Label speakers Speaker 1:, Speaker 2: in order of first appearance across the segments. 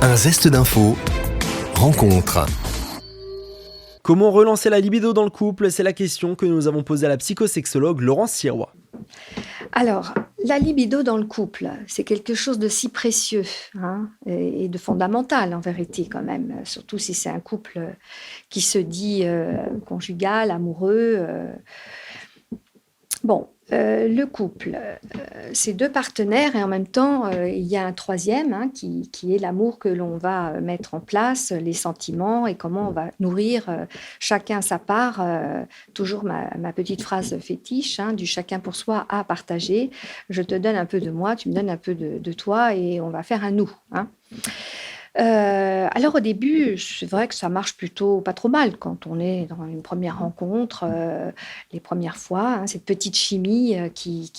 Speaker 1: Un zeste d'info, rencontre.
Speaker 2: Comment relancer la libido dans le couple? C'est la question que nous avons posée à la psychosexologue Laurence Sirois.
Speaker 3: Alors, la libido dans le couple, c'est quelque chose de si précieux et de fondamental en vérité quand même, surtout si c'est un couple qui se dit conjugal, amoureux. Le couple, c'est deux partenaires et en même temps, il y a un troisième qui est l'amour que l'on va mettre en place, les sentiments et comment on va nourrir chacun sa part. Toujours ma petite phrase fétiche, du chacun pour soi à partager. Je te donne un peu de moi, tu me donnes un peu de toi et on va faire un nous. Alors au début, c'est vrai que ça marche plutôt pas trop mal quand on est dans une première rencontre, les premières fois, cette petite chimie qui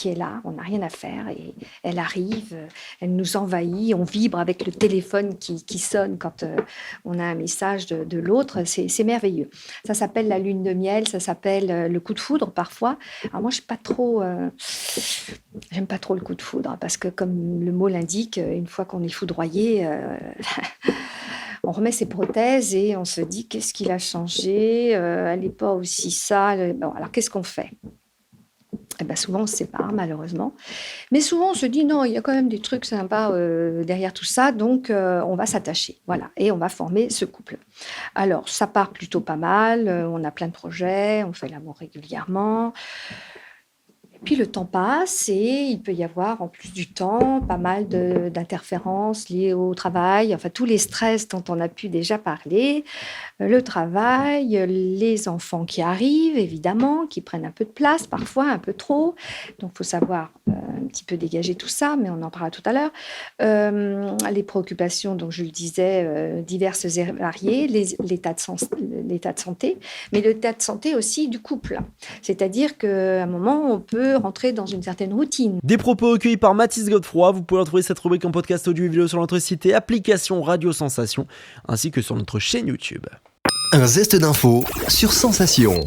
Speaker 3: est là, on n'a rien à faire et elle arrive, elle nous envahit, on vibre avec le téléphone qui sonne quand on a un message de l'autre, c'est merveilleux. Ça s'appelle la lune de miel, ça s'appelle le coup de foudre parfois. Alors moi, j'aime pas trop le coup de foudre parce que comme le mot l'indique, une fois qu'on est foudroyé, on remet ses prothèses et on se dit qu'est-ce qu'il a changé, elle n'est pas aussi sale. Bon, alors qu'est-ce qu'on fait? Souvent on se sépare malheureusement, mais souvent on se dit non, il y a quand même des trucs sympas derrière tout ça, donc on va s'attacher, voilà, et on va former ce couple. Alors ça part plutôt pas mal, on a plein de projets, on fait l'amour régulièrement. Puis le temps passe et il peut y avoir en plus du temps pas mal d'interférences liées au travail, enfin tous les stress dont on a pu déjà parler, le travail, les enfants qui arrivent évidemment, qui prennent un peu de place parfois, un peu trop, donc il faut savoir un petit peu dégager tout ça, mais on en parlera tout à l'heure. Les préoccupations, donc je le disais, diverses et variées, l'état de santé, mais l'état de santé aussi du couple, c'est-à-dire qu'à un moment on peut rentrer dans une certaine routine.
Speaker 2: Des propos recueillis par Mathis Godefroy. Vous pouvez retrouver cette rubrique en podcast audio et vidéo sur notre site et application Radio Sensation, ainsi que sur notre chaîne YouTube.
Speaker 1: Un zeste d'info sur Sensation.